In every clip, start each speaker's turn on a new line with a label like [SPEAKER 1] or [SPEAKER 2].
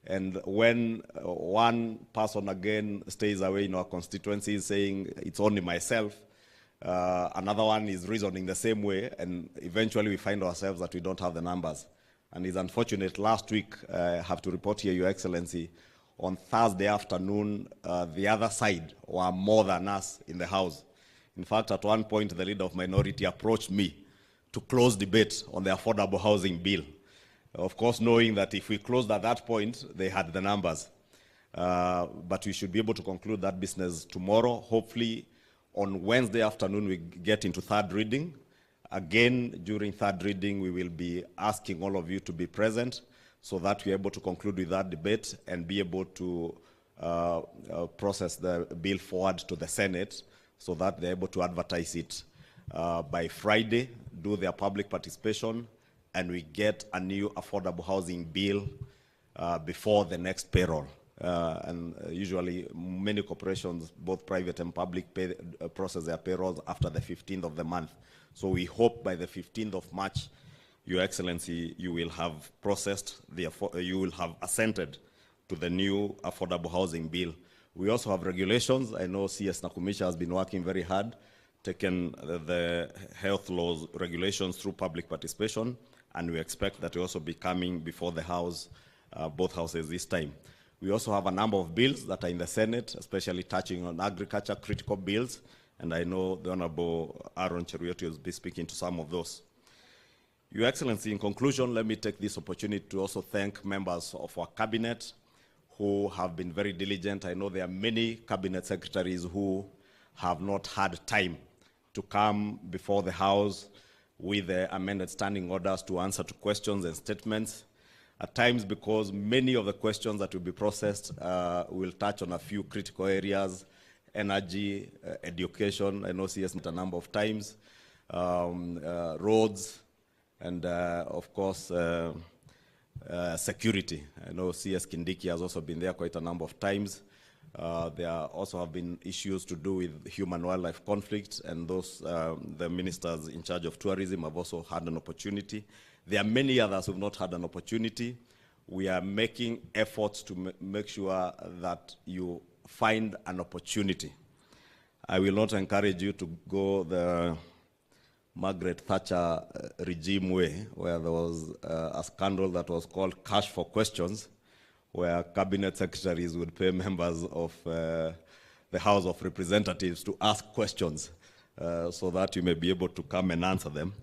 [SPEAKER 1] And when one person again stays away in our constituency saying it's only myself, another one is reasoning the same way, and eventually we find ourselves that we don't have the numbers. And it's unfortunate. Last week, I have to report here, Your Excellency, on Thursday afternoon, the other side were more than us in the House. In fact, at one point, the leader of minority approached me to close debate on the affordable housing bill. Of course, knowing that if we closed at that point, they had the numbers. But we should be able to conclude that business tomorrow. Hopefully, on Wednesday afternoon, we get into third reading. Again, during third reading, we will be asking all of you to be present so that we're able to conclude with that debate and be able to process the bill forward to the Senate so that they're able to advertise it by Friday, do their public participation, and we get a new affordable housing bill before the next payroll. And usually many corporations, both private and public, process their payrolls after the 15th of the month. So we hope by the 15th of March, Your Excellency, you will have processed, you will have assented to the new affordable housing bill. We also have regulations. I know CS Nakumisha has been working very hard, taken the health laws regulations through public participation, and we expect that will also be coming before the House, both houses this time. We also have a number of bills that are in the Senate, especially touching on agriculture, critical bills, and I know the Honorable Aaron Cheruiyot will be speaking to some of those. Your Excellency, in conclusion, let me take this opportunity to also thank members of our cabinet who have been very diligent. I know there are many cabinet secretaries who have not had time to come before the House with the amended standing orders to answer to questions and statements. At times, because many of the questions that will be processed will touch on a few critical areas, energy, education, I know CS a number of times, roads, and of course, security. I know CS Kindiki has also been there quite a number of times. There also have been issues to do with human-wildlife conflict, and those, the ministers in charge of tourism have also had an opportunity. There are many others who have not had an opportunity. We are making efforts to make sure that you find an opportunity. I will not encourage you to go the Margaret Thatcher regime way, where there was a scandal that was called Cash for Questions, where cabinet secretaries would pay members of the House of Representatives to ask questions so that you may be able to come and answer them.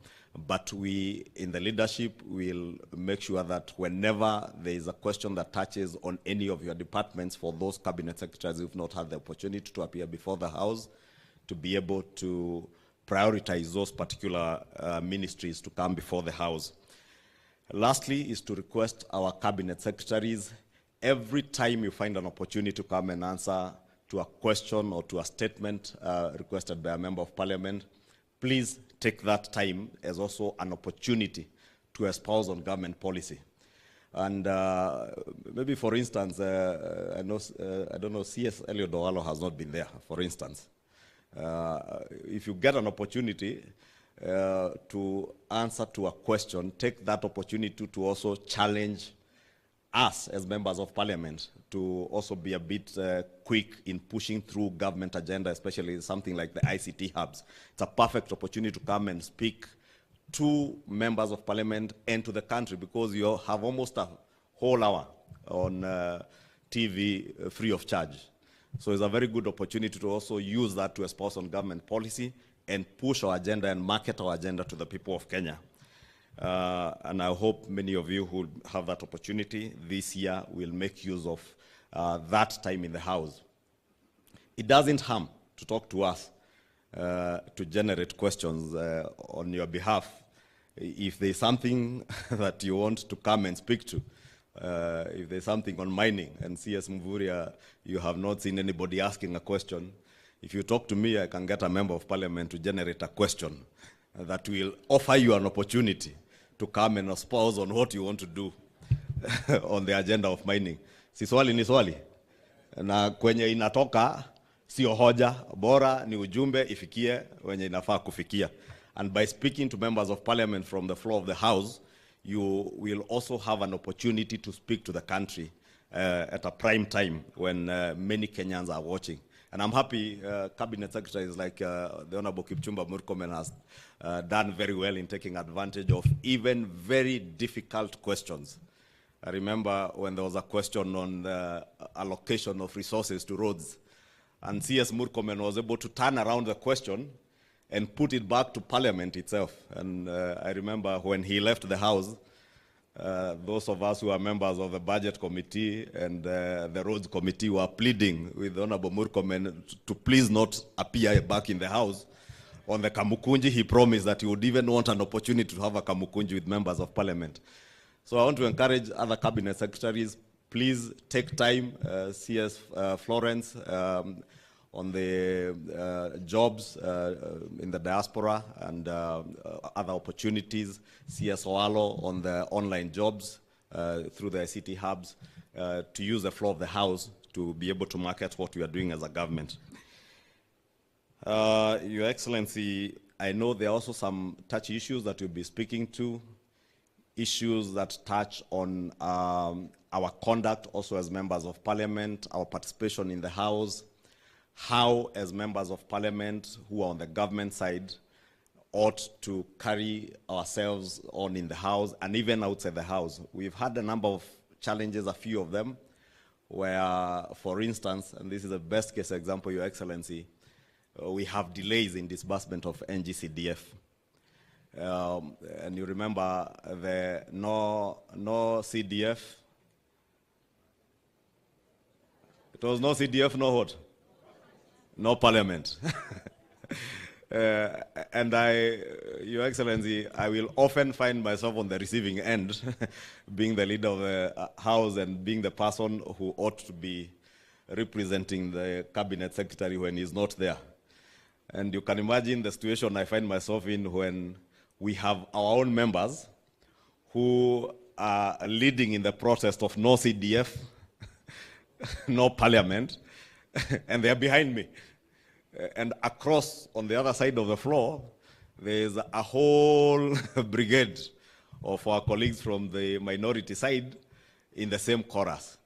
[SPEAKER 1] But we, in the leadership, will make sure that whenever there is a question that touches on any of your departments, for those cabinet secretaries who have not had the opportunity to appear before the House, to be able to prioritize those particular ministries to come before the House. Lastly is to request our cabinet secretaries, every time you find an opportunity to come and answer to a question or to a statement requested by a member of parliament, please take that time as also an opportunity to espouse on government policy. And maybe, for instance, I don't know, CS Eliud Owalo has not been there, for instance. If you get an opportunity to answer to a question, take that opportunity to also challenge us as members of parliament to also be a bit quick in pushing through government agenda, especially something like the ICT hubs. It's a perfect opportunity to come and speak to members of parliament and to the country, because you have almost a whole hour on TV free of charge. So it's a very good opportunity to also use that to espouse on government policy and push our agenda and market our agenda to the people of Kenya. And I hope many of you who have that opportunity this year will make use of that time in the House. It doesn't harm to talk to us, to generate questions on your behalf. If there's something that you want to come and speak to, if there's something on mining, and CS Mvuria, you have not seen anybody asking a question, if you talk to me, I can get a member of parliament to generate a question that will offer you an opportunity to come and espouse on what you want to do on the agenda of mining. Si swali ni swali. Na kwenye inatoka, sio hoja, bora ni ujumbe ifikie wenye inafaa kufikia. And by speaking to members of parliament from the floor of the House, you will also have an opportunity to speak to the country at a prime time when many Kenyans are watching. And I'm happy cabinet secretaries like the Honorable Ichungwa Murkomen has done very well in taking advantage of even very difficult questions. I remember when there was a question on the allocation of resources to roads, and CS Murkomen was able to turn around the question and put it back to Parliament itself. And I remember when he left the House, those of us who are members of the Budget Committee and the Roads Committee were pleading with Honorable Murkomen to please not appear back in the House. On the Kamukunji, he promised that he would even want an opportunity to have a Kamukunji with members of Parliament. So I want to encourage other cabinet secretaries, please take time, CS Florence, on the jobs in the diaspora and other opportunities, CS Oalo on the online jobs through the ICT hubs, to use the floor of the House to be able to market what we are doing as a government. Your Excellency, I know there are also some touchy issues that you'll be speaking to, issues that touch on our conduct also as members of Parliament, our participation in the House, how as members of Parliament who are on the government side ought to carry ourselves on in the House and even outside the House. We've had a number of challenges, a few of them, where, for instance, and this is the best case example, Your Excellency, we have delays in disbursement of NG-CDF. And you remember the no CDF. It was no CDF, no what? No Parliament. And Your Excellency, I will often find myself on the receiving end, being the leader of the House and being the person who ought to be representing the cabinet secretary when he's not there. And you can imagine the situation I find myself in when we have our own members who are leading in the process of no CDF, no Parliament, and they're behind me. And across, on the other side of the floor, there's a whole brigade of our colleagues from the minority side in the same chorus.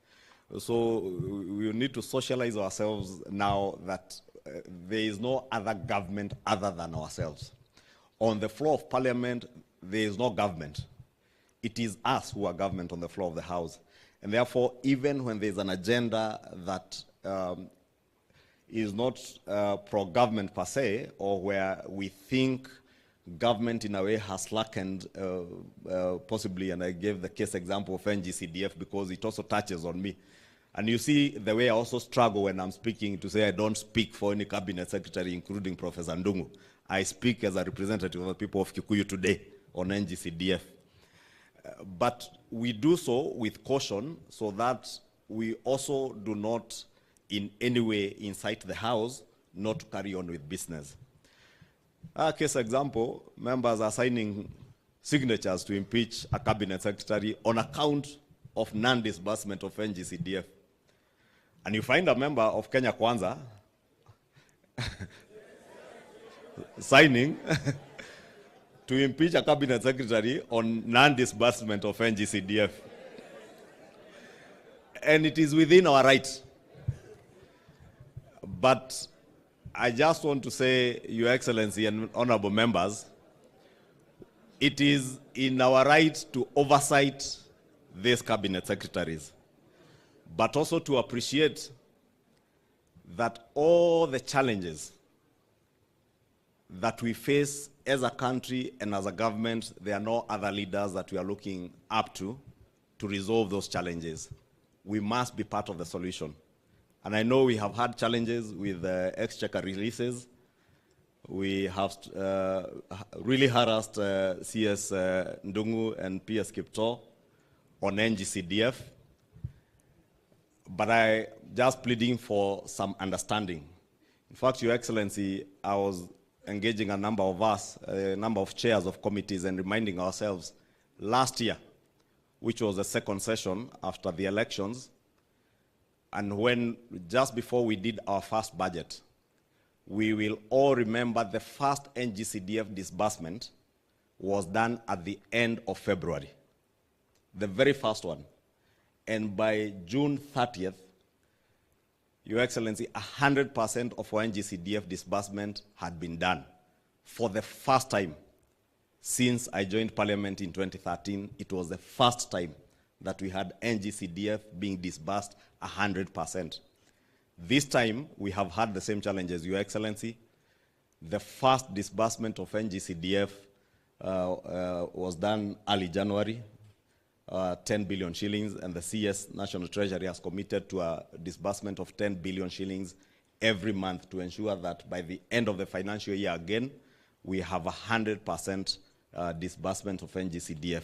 [SPEAKER 1] So we need to socialize ourselves now that there is no other government other than ourselves. On the floor of Parliament, there is no government. It is us who are government on the floor of the House. And therefore, even when there's an agenda that is not pro-government per se, or where we think government in a way has slackened, possibly, and I gave the case example of NG-CDF because it also touches on me. And you see the way I also struggle when I'm speaking to say I don't speak for any cabinet secretary, including Professor Ndungu. I speak as a representative of the people of Kikuyu today on NG-CDF. But we do so with caution so that we also do not in any way incite the House not to carry on with business. Case example, members are signing signatures to impeach a cabinet secretary on account of non-disbursement of NG-CDF. And you find a member of Kenya Kwanza signing to impeach a cabinet secretary on non-disbursement of NG-CDF. And it is within our right. But I just want to say, Your Excellency and honorable members, it is in our right to oversight these cabinet secretaries, but also to appreciate that all the challenges that we face as a country and as a government, there are no other leaders that we are looking up to resolve those challenges. We must be part of the solution. And I know we have had challenges with exchequer releases. We have really harassed CS Ndungu and PS Kipto on NG-CDF. But I just pleading for some understanding. In fact, Your Excellency, I was engaging a number of us, a number of chairs of committees, and reminding ourselves last year, which was the second session after the elections, and when just before we did our first budget, we will all remember the first NG-CDF disbursement was done at the end of February, the very first one. And by June 30th, Your Excellency, 100% of our NG-CDF disbursement had been done. For the first time since I joined Parliament in 2013, it was the first time that we had NG-CDF being disbursed 100%. This time, we have had the same challenges, Your Excellency. The first disbursement of NG-CDF was done early January, 10 billion shillings, and the CS National Treasury has committed to a disbursement of 10 billion shillings every month to ensure that by the end of the financial year again, we have 100% disbursement of NG-CDF.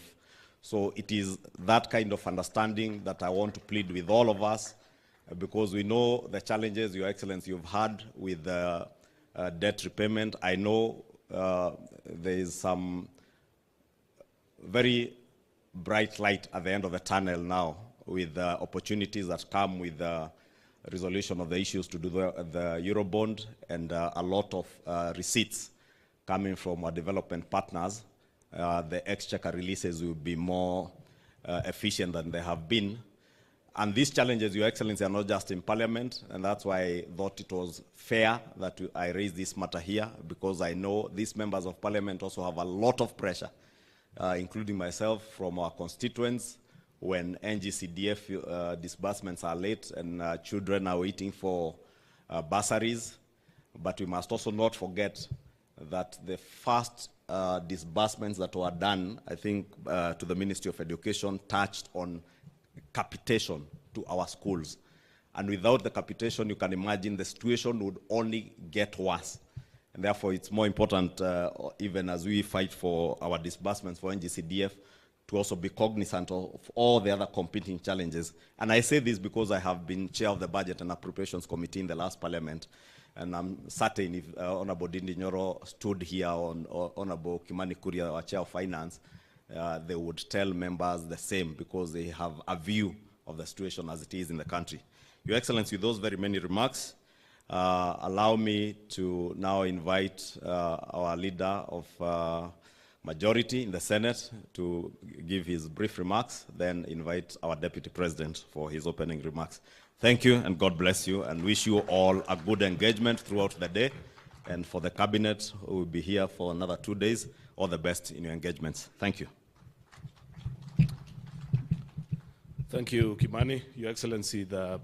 [SPEAKER 1] So it is that kind of understanding that I want to plead with all of us, because we know the challenges, Your Excellency, you've had with debt repayment. I know there is some very bright light at the end of the tunnel now with opportunities that come with the resolution of the issues to do the Eurobond, and a lot of receipts coming from our development partners. The exchequer releases will be more efficient than they have been. And these challenges, Your Excellency, are not just in Parliament, and that's why I thought it was fair that I raise this matter here, because I know these members of Parliament also have a lot of pressure, including myself, from our constituents, when NG-CDF disbursements are late and children are waiting for bursaries. But we must also not forget that the first disbursements that were done, I think, to the Ministry of Education, touched on capitation to our schools. And without the capitation, you can imagine the situation would only get worse. And therefore, it's more important, even as we fight for our disbursements for NG-CDF, to also be cognizant of all the other competing challenges. And I say this because I have been chair of the Budget and Appropriations Committee in the last Parliament. And I'm certain if Honorable Dindi Nyoro stood here on Honorable Kimani Kuria, our chair of finance, they would tell members the same, because they have a view of the situation as it is in the country. Your Excellency, with those very many remarks, allow me to now invite our leader of majority in the Senate to give his brief remarks, then invite our Deputy President for his opening remarks. Thank you, and God bless you, and wish you all a good engagement throughout the day. And for the Cabinet, who will be here for another 2 days, all the best in your engagements. Thank you.
[SPEAKER 2] Thank you, Kimani. Your Excellency, the